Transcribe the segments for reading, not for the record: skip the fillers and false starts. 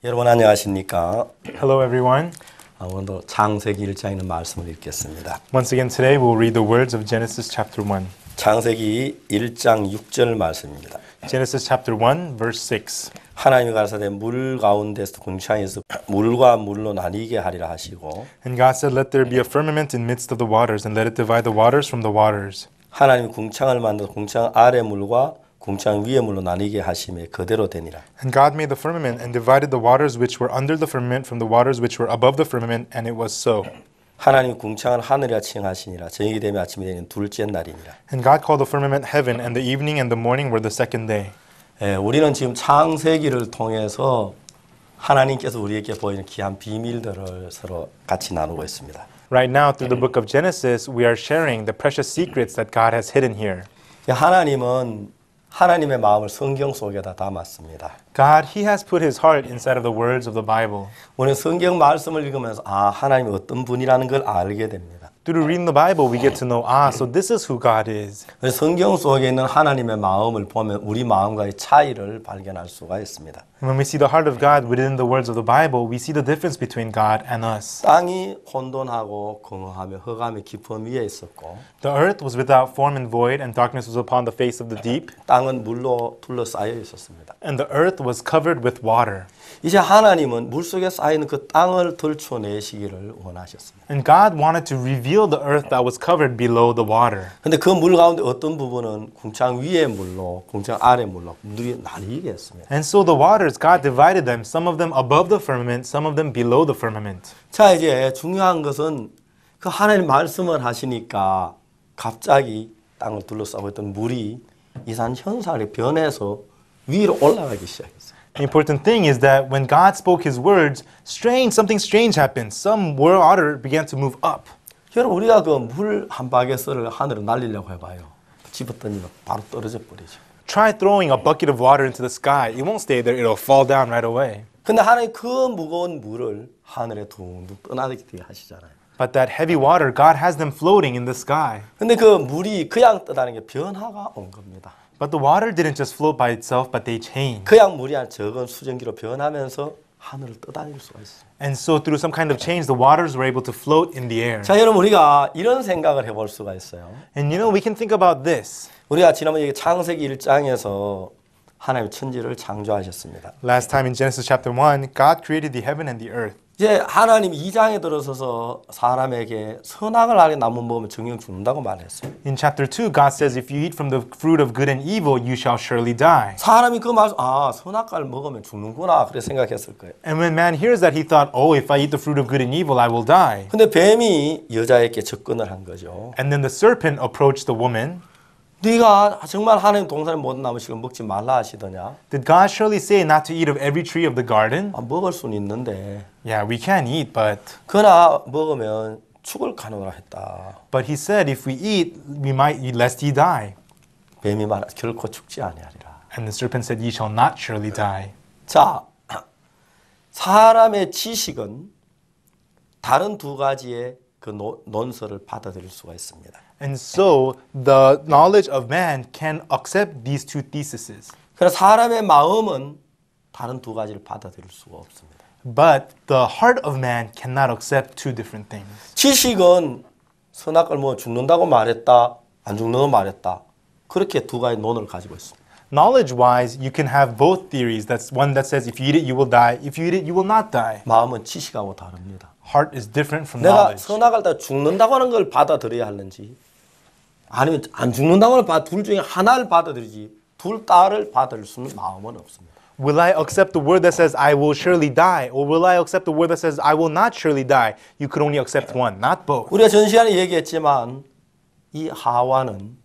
여러분 안녕하십니까? Hello everyone. 오늘도 창세기 1장에 있는 말씀을 읽겠습니다. Once again today we'll read the words of Genesis chapter 1. 창세기 1장 6절 말씀입니다. Genesis chapter 1 verse 6. 하나님이 가라사대 물 가운데서 궁창에서 물과 물로 나뉘게 하리라 하시고 And God said, "Let there be a firmament in midst of the waters, and let it divide the waters from the waters." 하나님이 궁창을 만들어 궁창 아래 물과 궁창 위의 물로 나뉘게 하심에 그대로 되니라. And God made the firmament and divided the waters which were under the firmament from the waters which were above the firmament, and it was so. 하나님 궁창을 하늘이라 칭하시니라. 저녁이 되면 아침이 되는 둘째 날이니라. And God called the firmament heaven, and the evening and the morning were the second day. 우리는 지금 창세기를 통해서 하나님께서 우리에게 보이는 귀한 비밀들을 서로 같이 나누고 있습니다. Right now, through the book of Genesis, we are sharing the precious secrets that God has hidden here. 하나님은 하나님의 마음을 성경 속에다 담았습니다. God, He has put His heart inside of the words of the Bible. 우리는 성경 말씀을 읽으면서 하나님이 어떤 분이라는 걸 알게 됩니다. Through reading the Bible, we get to know, so this is who God is. 성경 속에 있는 하나님의 마음을 보면 우리 마음과의 차이를 발견할 수가 있습니다. When we see the heart of God within the words of the Bible, we see the difference between God and us. 땅이 혼돈하고 공허하며 흑암의 깊음 위에 있었고 The earth was without form and void, and darkness was upon the face of the deep, 땅은 물로 둘러싸여 있었습니다. and the earth was covered with water. 이제 하나님은 물속에 쌓이는 그 땅을 들춰내시기를 원하셨습니다. And God wanted to reveal the earth that was covered below the water. 근데 그 물 가운데 어떤 부분은 궁창 위의 물로, 궁창 아래 물로 물이 나뉘게 했습니다. And so the waters, God divided them, some of them above the firmament, some of them below the firmament. 자, 이제 중요한 것은 그 하나님 말씀을 하시니까 갑자기 땅을 둘러싸고 있던 물이 이상한 현상이 변해서 위로 올라가기 시작했어요. The important thing is that when God spoke His words, something strange happened. Some water began to move up. 여러분 우리가 그 물 한 바게스를 하늘로 날리려고 해봐요. 집었더니 바로 떨어져 버리죠. Try throwing a bucket of water into the sky. It won't stay there. It'll fall down right away. 근데 하나님 그 무거운 물을 하늘에 둥둥 떠나게 하시잖아요. But that heavy water, God has them floating in the sky. 근데 그 물이 그냥 떠다는 게 변화가 온 겁니다. But the water didn't just float by itself, but they changed. 그냥 물이 한 적은 수증기로 변하면서 하늘을 떠다닐 수가 있어요. And so through some kind of change, the waters were able to float in the air. 자, 여러분 우리가 이런 생각을 해볼 수가 있어요. And we can think about this. 우리가 지난번에 창세기 1장에서 하나님 천지를 창조하셨습니다. Last time in Genesis chapter 1, God created the heaven and the earth. 이제 하나님이 2장에 들어서서 사람에게 선악을 알게 나무 먹으면 정령 죽는다고 말했어요. In chapter 2, God says, if you eat from the fruit of good and evil, you shall surely die. 사람이 그 말씀, 선악과를 먹으면 죽는구나 그렇게 생각했을 거예요. And when man hears that, he thought, if I eat the fruit of good and evil, I will die. 근데 뱀이 여자에게 접근을 한 거죠. And then the serpent approached the woman. 네가 정말 하나님 동산의 모든 나무식을 먹지 말라 하시더냐? Did God surely say not to eat of every tree of the garden? 먹을 수는 있는데 Yeah, we can eat, but 그러나 먹으면 죽을 가능하다 했다. He said if we eat, we might eat lest ye die. 뱀이 말 결코 죽지 아니하리라. And the serpent said, ye shall not surely die. 자, 사람의 지식은 다른 두 가지의 그 논설을 받아들일 수가 있습니다. And so the knowledge of man can accept these two theses. 그래서 사람의 마음은 다른 두 가지를 받아들일 수가 없습니다. But the heart of man cannot accept two different things. 지식은 선악을 먹어 죽는다고 말했다, 안 죽는다고 말했다. 그렇게 두 가지 논을 가지고 있습니다. Knowledge-wise, you can have both theories. That's one that says if you eat it, you will die. If you eat it, you will not die. 마음은 지식하고 다릅니다. Heart is different from 내가 knowledge. 선악을 다 죽는다고 하는 걸 받아들여야 하는지 아니면 안 죽는다고 하는 둘 중에 하나를 받아들이지 둘 다를 받아들일 수는 마음은 없습니다. Will I accept the word that says I will surely die? Or will I accept the word that says I will not surely die? You could only accept one, not both. 우리가 전 시간에 얘기했지만 이 하와는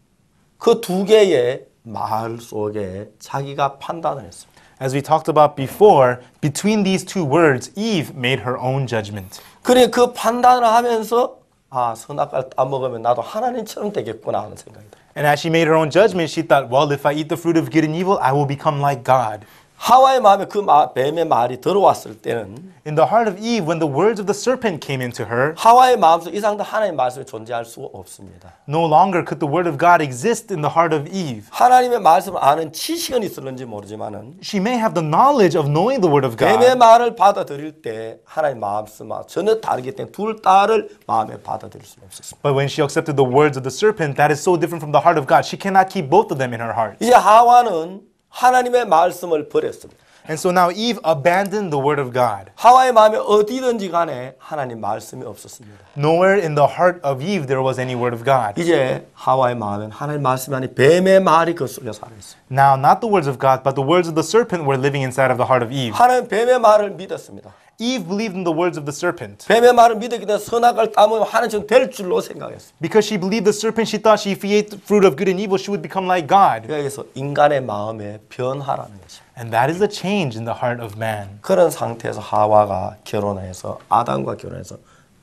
그 두 개의 말 속에 자기가 판단을 했습니다. As we talked about before, between these two words, Eve made her own judgment. 그래 그 판단을 하면서 선악과를 따먹으면 나도 하나님처럼 되겠구나 하는 생각이 들어요. And as she made her own judgment, she thought, well, if I eat the fruit of good and evil, I will become like God. 하와의 마음에 그 뱀의 말이 들어왔을 때는 In the heart of Eve, when the words of the serpent came into her, 하와의 마음속 이상 더 하나님의 말씀이 존재할 수가 없습니다. no longer could the word of God exist in the heart of Eve. 하나님의 말씀을 아는 지식은 있었는지 모르지만은 She may have the knowledge of knowing the word of 뱀의 God, 말을 받아들일 때 하나님의 말씀과 전혀 다르기 때문에 둘 다를 마음에 받아들일 수는 없었습니다. but when she accepted the words of the serpent, that is so different from the heart of God. She cannot keep both of them in her heart. 이제 하와는 하나님의 말씀을 버렸습니다. And so now Eve abandoned the word of God. 하와의 마음에 어디든지 간에 하나님 말씀이 없었습니다. Nowhere in the heart of Eve there was any word of God. 이제 하와의 마음엔 하나님 말씀이 아닌 뱀의 말이 거슬려 살아있어요. Now, not the words of God, but the words of the serpent were living inside of the heart of Eve. 하나님 뱀의 말을 믿었습니다. Eve believed in the words of the serpent. 뱀의 말을 믿었기 때문에 선악을 따먹으면 하나님처럼 될 줄로 생각했어요. Because she believed the serpent, she thought if she ate the fruit of good and evil, she would become like God. 여기서 인간의 마음에 변화라는 것입니다. And that is a change in the heart of man. 그런 상태에서 하와가 결혼해서 아담과 결혼해서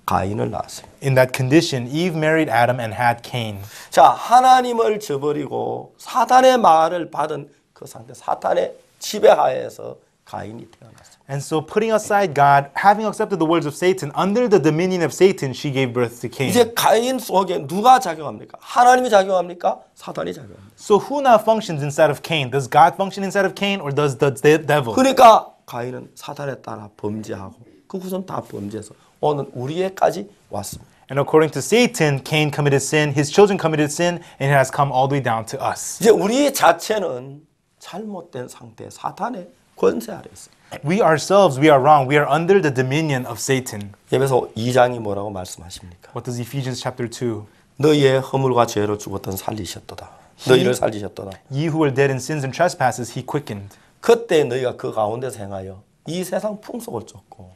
가인을 낳았어요. In that condition, Eve married Adam and had Cain. 자, 하나님을 저버리고 사탄의 말을 받은 그 상태, 사탄의 지배하에서 가인이 태어났어요. And so, putting aside God, having accepted the words of Satan, under the dominion of Satan, she gave birth to Cain. 이제 가인 속에 누가 작용합니까? 하나님이 작용합니까? 사탄이 작용합니까? So, who now functions inside of Cain? Does God function inside of Cain, or does the devil? 그러니까 가인은 사탄에 따라 범죄하고 그 후손 다 범죄해서 오늘 우리에까지 왔습니다. And according to Satan, Cain committed sin, his children committed sin, and it has come all the way down to us. 이제 우리 자체는 잘못된 상태, 사탄의 권세 아래 있습니다. We ourselves, we are wrong. We are under the dominion of Satan. 예배서 2장이 뭐라고 말씀하십니까? What does Ephesians chapter 2? 너희의 허물과 죄를 죽었던 살리셨도다. 너희를 살리셨도다. Ye who were dead in sins and trespasses, he quickened. 그때 너희가 그 가운데서 행하여 이 세상 풍속을 쫓고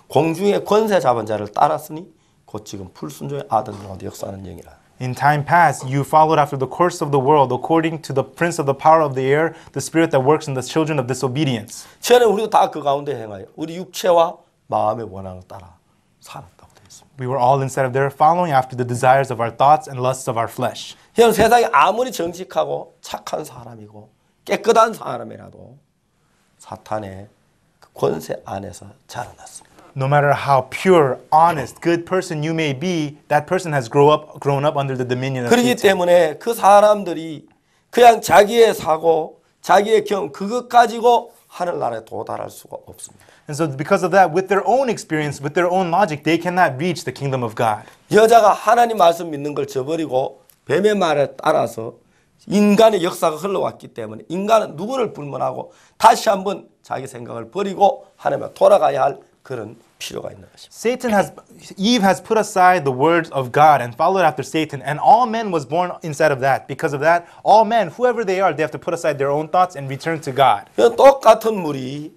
공중의 권세 잡은 자를 따랐으니 곧 지금 불순종의 아들들 가운데 역사하는 영이라. In time past, you followed after the course of the world, according to the prince of the power of the air, the spirit that works in the children of disobedience. 전에 우리도 다 그 가운데 행하여 우리 육체와 마음의 원함을 따라 살았다고 되어 있습니다. We were all inside of there, following after the desires of our thoughts and lusts of our flesh. 현 세상에 아무리 정직하고 착한 사람이고 깨끗한 사람이라도 사탄의 그 권세 안에서 자라났습니다. No matter how pure, honest, good person you may be, that person has grown up under the dominion of 그렇기 Satan. 때문에 그 사람들이 그냥 자기의 사고, 자기의 경험 그것 가지고 하늘나라에 도달할 수가 없습니다. And so because of that, with their own experience, with their own logic, they cannot reach the kingdom of God. 여자가 하나님 말씀 믿는 걸 저버리고 뱀의 말에 따라서 인간의 역사가 흘러왔기 때문에 인간은 누구를 불문하고 다시 한번 자기 생각을 버리고 하나님께 돌아가야 할 그런 필요가 있는 것입니다. Eve has put aside the words of God and followed after Satan, and all men was born inside of that. Because of that, all men, whoever they are, they have to put aside their own thoughts and return to God. 똑같은 물이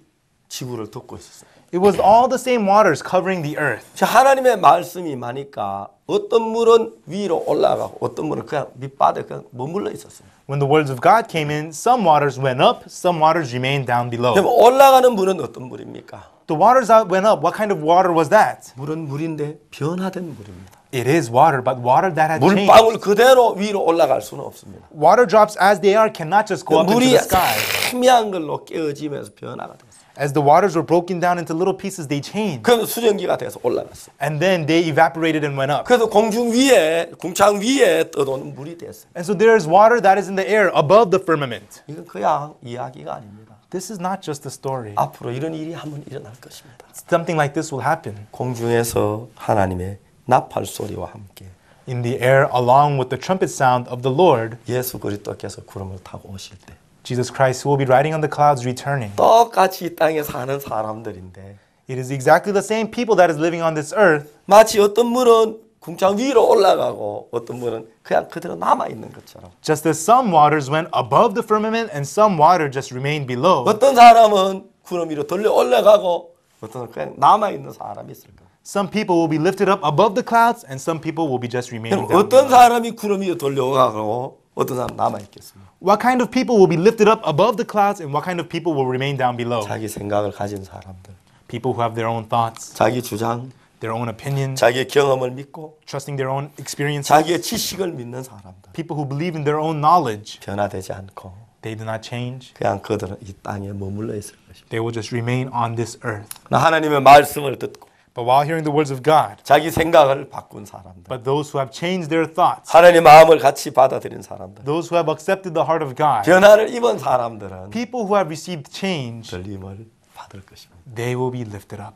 지구를 덮고 있었어요. It was all the same waters covering the earth. 하나님의 말씀이 많으니까 어떤 물은 위로 올라가고 어떤 물은 그냥 밑바닥에 그냥 머물러 있었어요. When the words of God came in, some waters went up, some waters remained down below. 그럼 올라가는 물은 어떤 물입니까? The waters that went up, what kind of water was that? 물은 물인데 변화된 물입니다. It is water, but water that had changed. 물방울 그대로 위로 올라갈 수는 없습니다. Water drops as they are cannot just go up into 물이 the sky. 희미한 걸로 깨어지면서 변화가 됐어요. As the waters were broken down into little pieces, they changed. 그럼 수증기가 돼서 올라갔어요. And then they evaporated and went up. 그래서 공중 위에, 궁창 위에 떠도는 물이 됐어요. And so there is water that is in the air above the firmament. 이건 그냥 이야기가 아닙니다. This is not just a story. 앞으로 이런 일이 한번 일어날 것입니다. Something like this will happen. 공중에서 하나님의 나팔 소리와 함께 In the air, along with the trumpet sound of the Lord, 예수 그리스도께서 구름을 타고 오실 때 Jesus Christ, who will be riding on the clouds, returning. 똑같이 이 땅에 사는 사람들인데 It is exactly the same people that is living on this earth. 마치 어떤 물은 궁창 위로 올라가고 어떤 물은 그냥 그대로 남아 있는 것처럼 Just as some waters went above the firmament and some water just remained below. 어떤 사람은 구름 위로 돌려 올라가고 어떤 사람은 그냥 남아 있는 사람이 있을 거예요. Some people will be lifted up above the clouds and some people will be just remaining 그럼 down 어떤 below. 사람이 구름 위로 돌려가고 어떤 사람 남아 있겠습니까? What kind of people will be lifted up above the clouds and what kind of people will remain down below? 자기 생각을 가진 사람들, People who have their own thoughts, 자기 주장, their own opinions, 자기의 경험을 믿고 trusting their own experiences, 자기의 지식을 믿는 사람들 people who believe in their own knowledge. 변화되지 않고 They do not change. 그냥 그들은 이 땅에 머물러 있을 것입니다. They will just remain on this earth. 하나님의 말씀을 듣고 But while hearing the words of God, 자기 생각을 바꾼 사람들, but those who have changed their thoughts, 하나님의 마음을 같이 받아들인 사람들, those who have accepted the heart of God, 변화를 입은 사람들은 people who have received change, 들림을 받을 것입니다. they will be lifted up.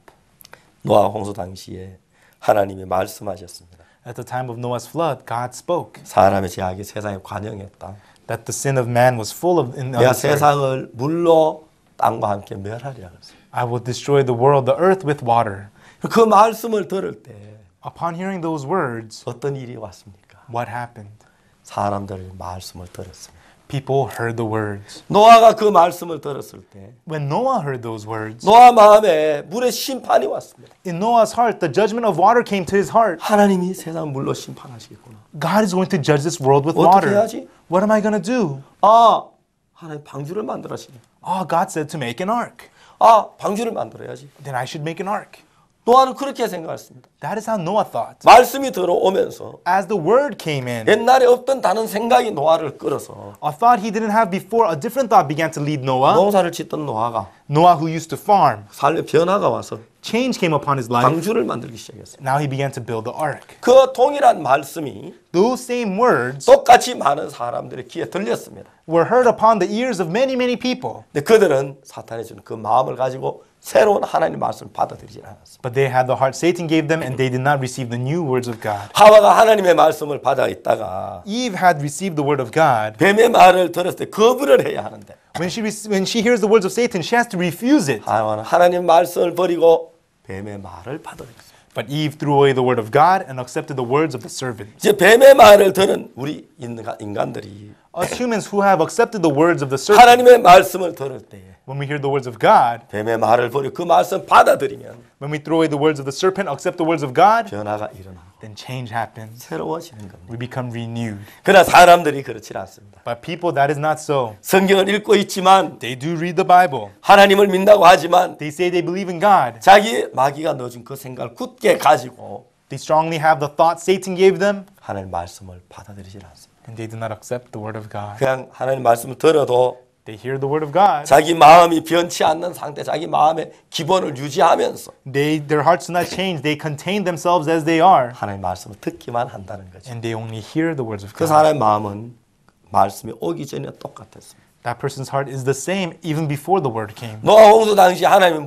노아 홍수 당시에 하나님이 말씀하셨습니다. At the time of Noah's flood, God spoke 사람의 죄악이 세상에 관영했다. that the sin of man was full of in 내가 this earth. 세상을 물로 땅과 함께 멸하리라 그랬어요. I will destroy the world, the earth with water. 그 말씀을 들을 때 Upon hearing those words, 어떤 일이 왔습니까? what happened? 사람들이 말씀을 들었습니다. People heard the words. 노아가 그 말씀을 들었을 때 When Noah heard those words, 노아 마음에 물의 심판이 왔습니다. in Noah's heart, the judgment of water came to his heart. 하나님이 세상을 물로 심판하시겠구나. God is going to judge this world with 어떻게 water. 해야지? What am I going to do? 하나님 방주를 만들어시네. God said to make an ark. 방주를 만들어야지. Then I should make an ark. 노아는 그렇게 생각했습니다. That is how Noah thought. 말씀이 들어오면서 As the word came in, 옛날에 없던 다른 생각이 노아를 끌어서 a thought he didn't have before, a different thought began to lead Noah. 농사를 짓던 노아가 Noah, who used to farm, 삶에 변화가 와서 change came upon his life. 방주를 만들기 시작했어요. Now he began to build the ark. 그 동일한 말씀이 Those same words 똑같이 많은 사람들의 귀에 들렸습니다. were heard upon the ears of many, many people. 근데 그들은 사탄이 준 그 마음을 가지고 새로운 하나님의 말씀을 받아들이지 않았습니다. But they had the heart Satan gave them, and they did not receive the new words of God. 하와가 하나님의 말씀을 받아 있다가 Eve had received the word of God. 뱀의 말을 들었을 때 거부를 해야 하는데 When she hears the words of Satan, she has to refuse it. 하와는 하나님의 말씀을 버리고 뱀의 말을 받아들였어요. But Eve threw away the word of God and accepted the words of the serpent. 이제 뱀의 말을 들은 우리 인간들이 Us humans who have accepted the words of the serpent, 하나님의 말씀을 들을 때에 when we hear the words of God, 뱀의 말을 버리고 그 말씀 받아들이면 when we throw away the words of the serpent, accept the words of God, 변화가 일어나고 then change happens. 새로워지는 겁니다. We become renewed. 그러나 사람들이 그렇지 않습니다. But people, that is not so. 성경을 읽고 있지만 They do read the Bible. 하나님을 믿는다고 하지만 They say they believe in God. 자기 마귀가 넣어준 그 생각을 굳게 가지고 They strongly have the thought Satan gave them, 하나님 말씀을 받아들이지 않습니다. and they do not accept the word of God. 그냥 하나님 말씀을 들어도 They hear the word of God. 자기 마음이 변치 않는 상태, 자기 마음의 기본을 유지하면서 Their hearts do not change. They contain themselves as they are, 하나님 말씀을 듣기만 한다는 거죠. and they only hear the words of 그 God. 사람의 마음은 말씀이 오기 전에 똑같았습니다. That person's heart is the same even before the word came. 노아 홍수 당시 하나님이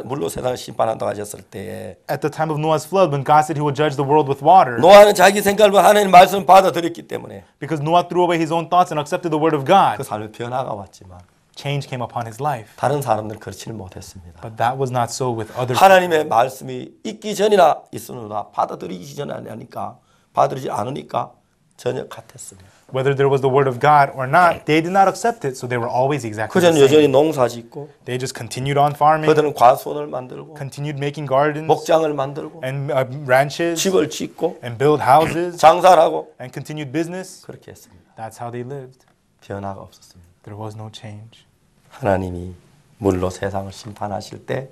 물로 세상을 심판한다고 하셨을 때에 At the time of Noah's flood, when God said he would judge the world with water, 노아는 자기 생각을 하나님 말씀을 받아들였기 때문에 because Noah threw away his own thoughts and accepted the word of God, 그 삶에 변화가 왔지만 change came upon his life. 다른 사람들은 그렇지는 못했습니다. But that was not so with other people. 하나님의 말씀이 있기 전이나 있으나 받아들이기 전에 아니니까 받아들이지 않으니까 전혀 같았습니다. Whether there was the word of God or not, they did not accept it, so they were always exactly 그들은 the 여전히 same. 농사 짓고 They just continued on farming, 그들은 과수원을 만들고 continued making gardens 목장을 만들고 and ranches 집을 짓고 and build houses 장사를 하고 and continued business. 그렇게 했습니다. That's how they lived. 변화가 없었습니다. There was no change. 하나님이 물로 세상을 심판하실 때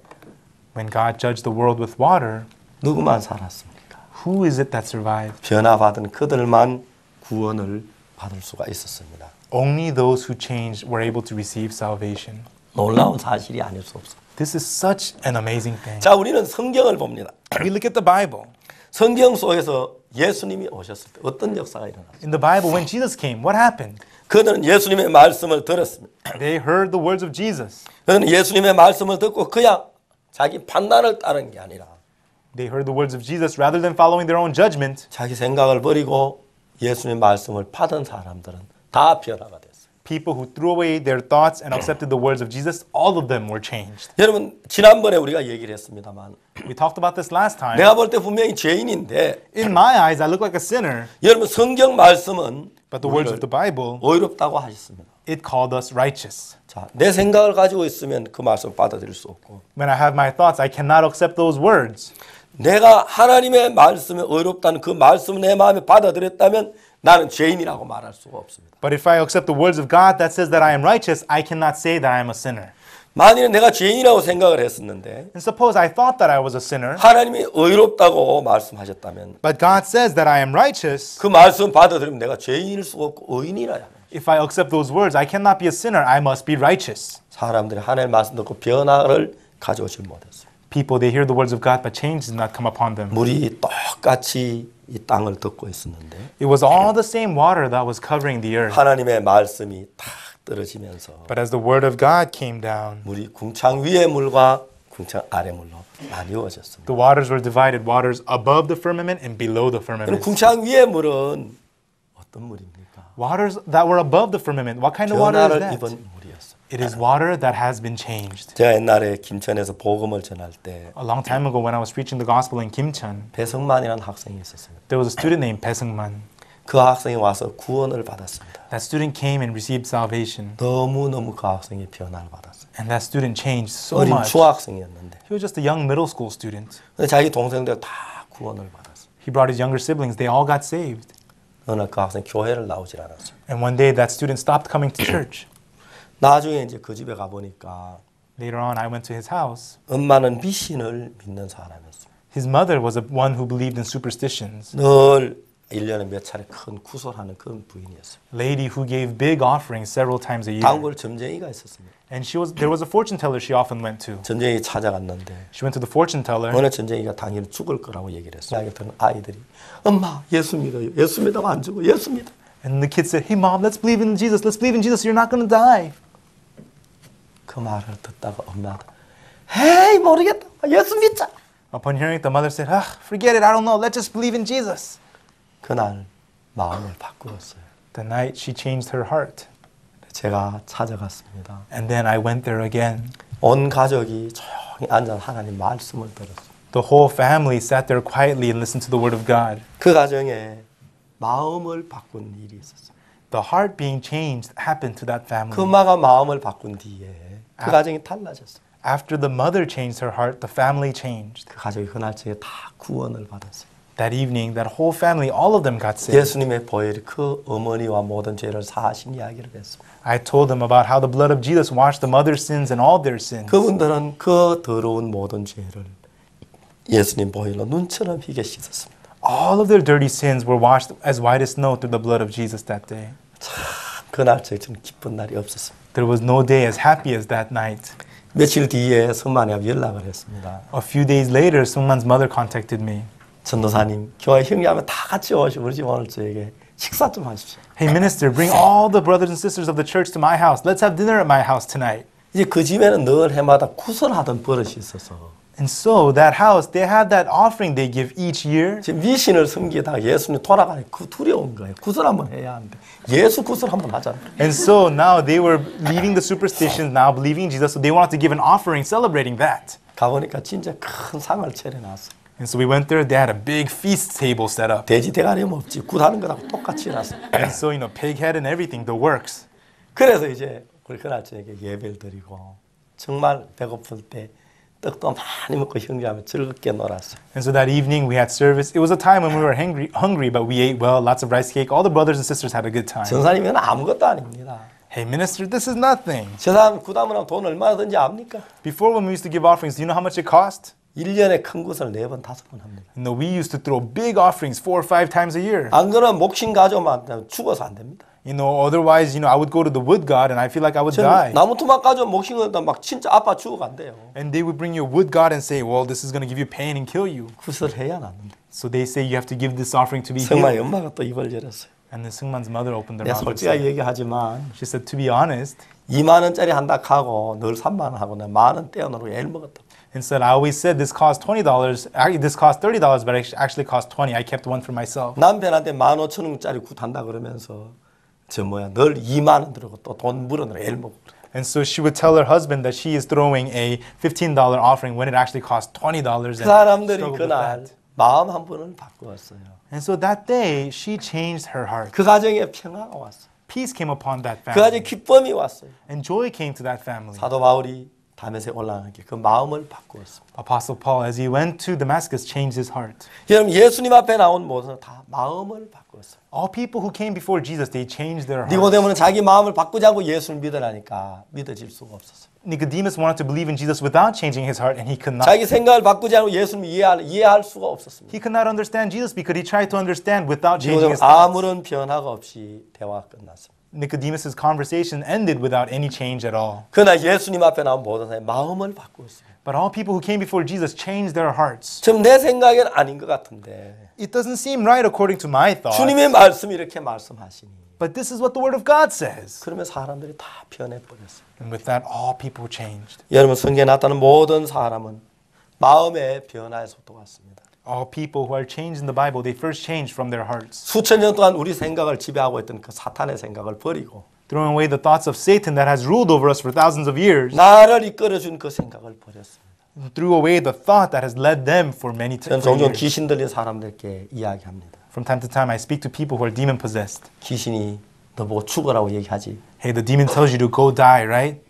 When God judged the world with water, 누구만 살았습니까? who is it that survived? 변화받은 그들만 구원을 받을 수가 있었습니다. Only those who changed were able to receive salvation. 놀라운 사실이 아닐 수 없습니다. This is such an amazing thing. 자, 우리는 성경을 봅니다. We look at the Bible. 성경 속에서 예수님이 오셨을 때 어떤 역사가 일어났어요? In the Bible, when Jesus came, what happened? 그들은 예수님의 말씀을 들었습니다. They heard the words of Jesus. 그들은 예수님의 말씀을 듣고 그냥 자기 판단을 따른 게 아니라 They heard the words of Jesus rather than following their own judgment. 자기 생각을 버리고 예수님의 말씀을 받은 사람들은 다 변화가 됐어요. People who threw away their thoughts and accepted the words of Jesus, all of them were changed. 여러분 지난번에 우리가 얘기를 했습니다만 We talked about this last time. 내가 볼 때 분명히 죄인인데 In my eyes, I look like a sinner, 여러분 성경 말씀은 but the words of the Bible, 의롭다고 하셨습니다. it called us righteous. 자, 내 생각을 가지고 있으면 그 말씀을 받아들일 수 없고 When I have my thoughts, I cannot accept those words. 내가 하나님의 말씀에 의롭다는 그 말씀을 내 마음에 받아들였다면 나는 죄인이라고 말할 수가 없습니다. But if I accept the words of God that says that I am righteous, I cannot say that I am a sinner. 만일에 내가 죄인이라고 생각을 했었는데 And suppose I thought that I was a sinner, 하나님이 의롭다고 말씀하셨다면 but God says that I am righteous, 그 말씀 받아들이면 내가 죄인일 수가 없고 의인이라야 합니다. If I accept those words, I cannot be a sinner. I must be righteous. 사람들이 하나님의 말씀 듣고 변화를 가져오지 못했어요. People, they hear the words of God, but change did not come upon them. 물이 똑같이 이 땅을 덮고 있었는데 It was all the same water that was covering the earth. 하나님의 말씀이 탁 떨어지면서 But as the word of God came down, 물이 궁창 위의 물과 궁창 아래 물로 나뉘어졌습니다. the waters were divided, waters above the firmament and below the 그럼 firmament. 궁창 위의 물은 어떤 물입니까? Waters that were above the firmament. What kind of water is 변화를 that? 입은 물이었어요. It is water that has been changed. 제가 옛날에 김천에서 복음을 전할 때 A long time ago when I was preaching the gospel in Kimcheon, 배성만이라는 학생이 있었습니다. there was a student named Bae Seung-man. 그 학생이 와서 구원을 받았습니다. That student came and received salvation. 너무너무 그 학생이 변화를 받았어요. And that student changed so 어린 much. 중학생이었는데 He was just a young middle school student. 근데 자기 동생들 다 구원을 받았어요. He brought his younger siblings. They all got saved. 어느 날 그 학생 교회를 나오질 않았어요. And one day that student stopped coming to church. 나중에 이제 그 집에 가보니까 Later on, I went to his house. 엄마는 미신을 믿는 사람이었어요. His mother was one who believed in superstitions. 늘 1년에 몇 차례 큰 구설하는 그런 부인이었어요. Lady who gave big offerings several times a year. 단골 점쟁이가 있었습니다. And there was a fortune teller she often went to. 점쟁이 찾아갔는데 She went to the fortune teller. 어느 점쟁이가 당일 죽을 거라고 얘기를 했어요. 이야기 들은 아이들이 엄마 예수 믿어요. 예수 믿으면 안 죽어. 예수 믿어. And the kid said, "Hey mom, let's believe in Jesus. Let's believe in Jesus. You're not going to die." 그 말을 듣다가 엄마가 에이 모르겠다. 예수 믿자. Upon hearing it, the mother said, "Forget it. I don't know. Let's just believe in Jesus." 그날 마음을 바꾸었어요. The night she changed her heart. 제가 찾아갔습니다. And then I went there again. 온 가족이 조용히 앉아 하나님 말씀을 들었어요. The whole family sat there quietly and listened to the word of God. 그 가정에 마음을 바꾼 일이 있었어요. The heart being changed happened to that 그 family. 엄마가 마음을 바꾼 뒤에 그 가정이 달라졌어요. After the mother changed her heart, the family changed. 그 가족이 그날 저녁에 다 구원을 받았어요. That evening, that whole family, all of them got saved. 예수님의 보혈이 그 어머니와 모든 죄를 사하신 이야기를 했습니다. I told them about how the blood of Jesus washed the mother's sins and all their sins. 그분들은 그 더러운 모든 죄를 예수님 보혈로 눈처럼 희게 씻었습니다. All of their dirty sins were washed as white as snow through the blood of Jesus that day. 참 그날 저는 기쁜 날이 없었습니다. There was no day as happy as that night. 며칠 뒤에 성만이하고 연락을 했습니다. A few days later, Sungman's mother contacted me. 전도사님, 교회 형제하면 다 같이 오시고 우리 집 오늘 저에게 식사 좀 하십시오. Hey minister, bring all the brothers and sisters of the church to my house. Let's have dinner at my house tonight. 이제 그 집에는 늘 해마다 구설하던 버릇이 있어서 And so that house, they have that offering they give each year. 지금 미신을 섬기다가 예수님 돌아가니 그 두려운 거예요. 구설 한번 해야 하는데 예수 구설 한번 하잖아요. And so now they were leaving the superstitions, now believing in Jesus, so they wanted to give an offering celebrating that. 가보니까 진짜 큰 상을 차려놨어요. And so we went there, they had a big feast table set up. 돼지 대가리면 없지 굿하는 거하고 똑같이 해놨어요. And so, pig head and everything, the works. 그래서 이제 우리 그날 저녁에 예배를 드리고 정말 배고플 때 떡도 많이 먹고 형제하며 즐겁게 놀았어요. And so that evening we had service. It was a time when we were hungry, but we ate well, lots of rice cake. All the brothers and sisters had a good time. 전사님은 아무것도 아닙니다. Hey minister, this is nothing. 저 사람 구담을 하면 돈 얼마나 든지 압니까? Before when we used to give offerings, do you know how much it cost? 1년에 큰 것을 4번, 5번 합니다. We used to throw big offerings 4 or 5 times a year. 안 그러면 목신 가져오면 죽어서 안 됩니다. Otherwise, I would go to the wood god and I feel like I would die. 나무 토막 가져오면 목신 거다 막 진짜 아파 죽어간대요. And they would bring you a wood god and say, well, this is going to give you pain and kill you. 구설해야 낫는데. So they say you have to give this offering to be 정말 healed. 엄마가 또 입을 열었어요. And then Sungman's mother opened their 내가 mouth and 솔직하게 said, 얘기하지만 she said, to be honest, 2만 원짜리 한다 하고 늘 3만 원 하고 내가 만 원 떼어놓고 애를 먹었다. and said, I always said this cost $20. Actually, this cost $30, but it actually cost 20. I kept one for myself. 남편한테 15,000원짜리 굿 한다 그러면서 늘 2만 원 들고 또 돈 물어내고 애를 먹고 그래. And so she would tell her husband that she is throwing a $15 offering when it actually cost $20. 그 사람들이 struggled with 그날 that. 마음 한 번을 바꾸었어요. And so that day, she changed her heart. 그 가정에 평화가 왔어요. Peace came upon that 그 가정에 family. 기쁨이 왔어요. And joy came to that family. 사도 바울이 다메섹에 올라가는 길 그 마음을 바꾸었습니다. Apostle Paul, as he went to Damascus, changed his heart. 여러분 예수님 앞에 나온 모든 다 마음을 바꾸었어요. All people who came before Jesus, they changed their hearts. 니고데모는 자기 마음을 바꾸지 않고 예수를 믿으라니까 믿어질 수가 없었어요. Nicodemus wanted to believe in Jesus without changing his heart, and he could not. 자기 생각을 바꾸지 않고 예수님을 이해할 수가 없었습니다. He could not understand Jesus because he tried to understand without changing 니고데모 his thoughts. 아무런 변화가 없이 대화가 끝났습니다. Nicodemus' conversation ended without any change at all. 그러나 예수님 앞에 나온 모든 사람이 마음을 바꾸었어요. But all people who came before Jesus changed their hearts. 지금 내 생각에는 아닌 것 같은데 It doesn't seem right according to my thoughts. 주님의 말씀이 이렇게 말씀하시니 But this is what the Word of God says. 그러면 사람들이 다 변해버렸어요. And with that, all people changed. 여러분 성경에 나타나는 모든 사람은 마음의 변화의 속도 같습니다. All people who are changed in the Bible, they first changed from their hearts. 수천 년 동안 우리 생각을 지배하고 있던 그 사탄의 생각을 버리고 Throwing away the thoughts of Satan that has ruled over us for thousands of years. 나를 이끌어준 그 생각을 버렸습니다. Threw away the thought that has led them for many 저는 for 종종 years. 귀신 들린 사람들께 이야기합니다. From time to time, I speak to people who are demon possessed. 귀신이 너 보고 죽어라고 얘기하지. Hey, the demon tells you to go die, right?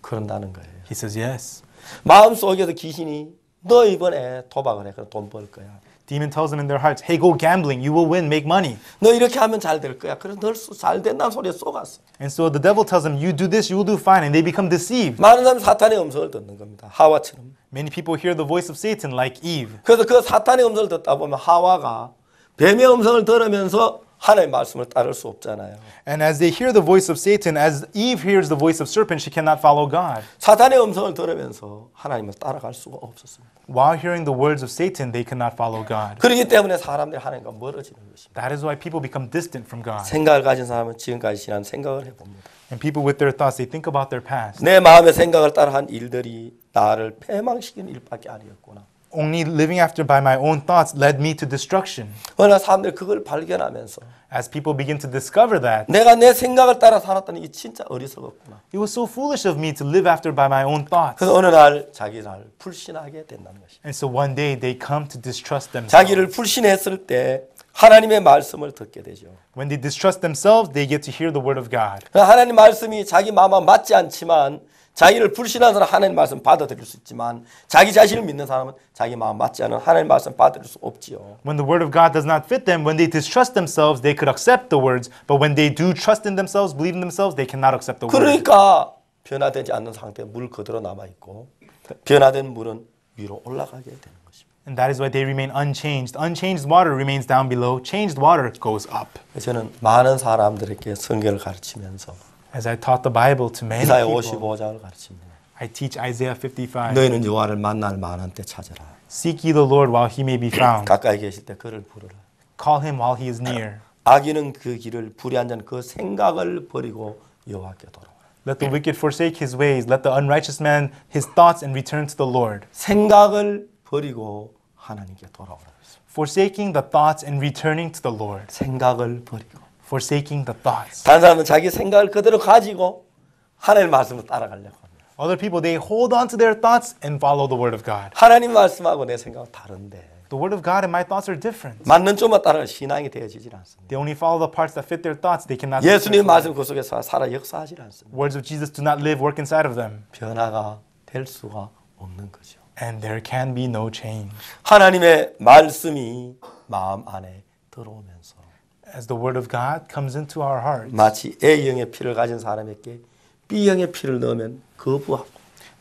그런다는 거예요. He says yes. 마음속에서 귀신이 너 이번에 도박을 해. 그럼 돈 벌 거야. Demon tells them in their hearts, hey, go gambling, you will win, make money. 너 이렇게 하면 잘 될 거야. 그래서 널 잘 된다는 소리에 속았어. And so the devil tells them, you do this, you will do fine, and they become deceived. 많은 사람이 사탄의 음성을 듣는 겁니다. 하와처럼. Many people hear the voice of Satan like Eve. 그래서 그 사탄의 음성을 듣다 보면 하와가 뱀의 음성을 들으면서 하나님의 말씀을 따를 수 없잖아요. And as they hear the voice of Satan, as Eve hears the voice of serpent, she cannot follow God. 사탄의 음성을 들으면서 하나님을 따라갈 수가 없었습니다. While hearing the words of Satan, they could not follow God. 그렇기 때문에 사람들이 하나님과 멀어지는 것입니다. That is why people become distant from God. 생각을 가진 사람은 지금까지 지난 생각을 해봅니다. And people with their thoughts, they think about their past. 내 마음의 생각을 따라한 일들이 나를 패망시키는 일밖에 아니었구나. Only living after by my own thoughts led me to destruction. 그러나 사람들이 그걸 발견하면서 As people begin to discover that, 내가 내 생각을 따라 살았다니 이게 진짜 어리석었구나. it was so foolish of me to live after by my own thoughts. 그래서 어느 날 자기를 불신하게 된다는 것입니다. And so one day they come to distrust themselves. 자기를 불신했을 때 하나님의 말씀을 듣게 되죠. When they distrust themselves, they get to hear the word of God. 하나님 말씀이 자기 마음과 맞지 않지만 자기를 불신한 사람은 하나님 말씀 받아들일 수 있지만 자기 자신을 믿는 사람은 자기 마음 맞지 않은 하나님 말씀 받아들일 수 없지요. When the word of God does not fit them, when they distrust themselves, they could accept the words. But when they do trust in themselves, believe in themselves, they cannot accept the word. 그러니까 변화되지 않는 상태에 물 그대로 남아 있고 변화된 물은 위로 올라가게 되는 것입니다. And that is why they remain unchanged. Unchanged water remains down below. Changed water goes up. 저는 많은 사람들에게 성경을 가르치면서 As I taught the Bible to many 이사야 people, 55장을 가르칩니다. I teach Isaiah 55. 너희는 여호와를 만날 만한 때 찾으라. Seek ye the Lord while he may be found. 가까이 계실 때 그를 부르라. Call him while he is near. 악인은 그 길을 불의한 자는 그 생각을 버리고 여호와께 돌아오라. Let the wicked forsake his ways. Let the unrighteous man his thoughts and return to the Lord. 생각을 버리고 하나님께 돌아오라. Forsaking the thoughts and returning to the Lord. 생각을 버리고. Forsaking the thoughts. 다른 사람은 자기 생각을 그대로 가지고 하나님 말씀을 따라가려고 합니다. Other people, they hold on to their thoughts and follow the word of God. 하나님 말씀하고 내 생각은 다른데 The word of God and my thoughts are different. 맞는 쪽만 따라 신앙이 되어지질 않습니다. They only follow the parts that fit their thoughts. They cannot. 예수님 말씀 그 속에서 살아 역사하지 않습니다. Words of Jesus do not live, work inside of them. 변화가 될 수가 없는 거죠. And there can be no change. 하나님의 말씀이 마음 안에 들어오면서 As the word of God comes into our hearts, 마치 A형의 피를 가진 사람에게 B형의 피를 넣으면 거부하고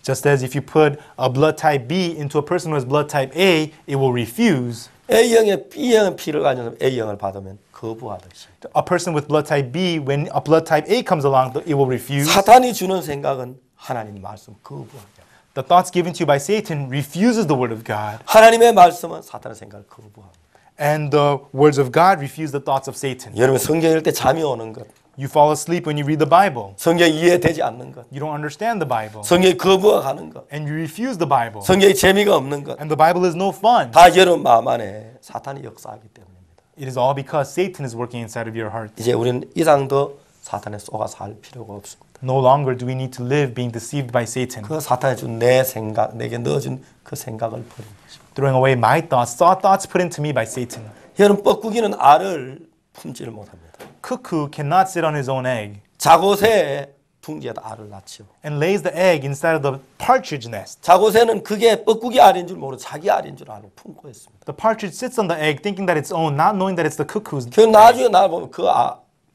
just as if you put a blood type B into a person who has blood type A, it will refuse. A형의 B형의 피를 가진 사람 A형을 받으면 거부하듯이 A person with blood type B, when a blood type A comes along, it will refuse. 사탄이 주는 생각은 하나님 말씀 거부하게 The thoughts given to you by Satan refuses the word of God, 하나님의 말씀은 사탄의 생각을 거부합니다. and the words of God refuse the thoughts of Satan. 여러분 성경 읽을 때 잠이 오는 것 You fall asleep when you read the Bible. 성경이 이해되지 않는 것 You don't understand the Bible, 성경이 거부하는 것 and you refuse the Bible, 성경이 재미가 없는 것 and the Bible is no fun. 다 여러분 마음 안에 사탄이 역사하기 때문입니다. It is all because Satan is working inside of your heart. 이제 우리는 이상 더 사탄에 속아 살 필요가 없습니다. No longer do we need to live being deceived by Satan, 그 사탄이 준 내 생각, 내게 넣어준 그 생각을 버리는 것입니다. throwing away my thoughts, thoughts put into me by Satan. 여러분 뻐꾸기는 알을 품지를 못합니다. Cuckoo cannot sit on his own egg 자고새 둥지에다 알을 낳죠. and lays the egg inside of the partridge nest. 자고새는 그게 뻐꾸기 알인 줄 모르고 자기 알인 줄 알고 품고 있습니다. The partridge sits on the egg thinking that it's own, not knowing that it's the cuckoo's. 그 나중에 날 보면 그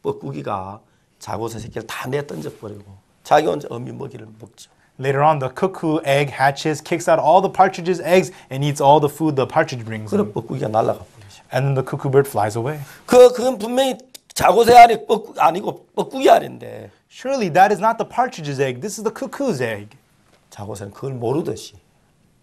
뻐꾸기가 자고새 새끼를 다 내던져 버리고 자기 혼자 어미 먹이를 먹죠. Later on, the cuckoo egg hatches, kicks out all the partridge's eggs, and eats all the food the partridge brings 그래 him. 뻐꾸기가 날아가 버리죠. And then the cuckoo bird flies away. 그건 분명히 자고새 알이 아니고 뻐꾸기 알인데 Surely that is not the partridge's egg. This is the cuckoo's egg. 자고새는 그걸 모르듯이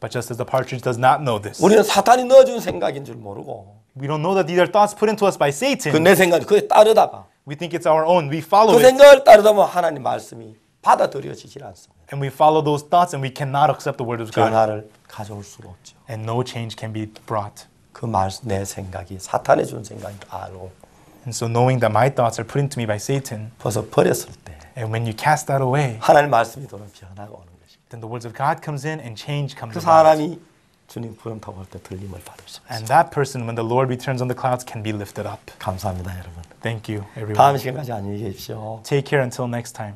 But just as the partridge does not know this, 우리는 사탄이 넣어준 생각인 줄 모르고 we don't know that these are thoughts put into us by 그 Satan. 내 생각이 그에 따르다가 We think it's our own. We follow 그 it. 생각을 따르다 보면 하나님 말씀이 받아들여지질 않습니다. And we follow those thoughts and we cannot accept the word of God. 변화를 가져올 수가 없죠. And no change can be brought. 그 말씀 내 생각이 사탄이 준 생각인 걸 알고 And so knowing that my thoughts are put into me by Satan, 벌써 버렸을 때 and when you cast that away, 하나님 말씀이 도는 변화가 오는 것입니다. then the words of God comes in and change comes 그 about. 사람이 주님 구름 타고 올 때 들림을 받을 수 있습니다. And that person, when the Lord returns on the clouds, can be lifted up. 감사합니다, 여러분. Thank you, everyone. 다음 시간까지 안녕히 계십시오. Take care until next time.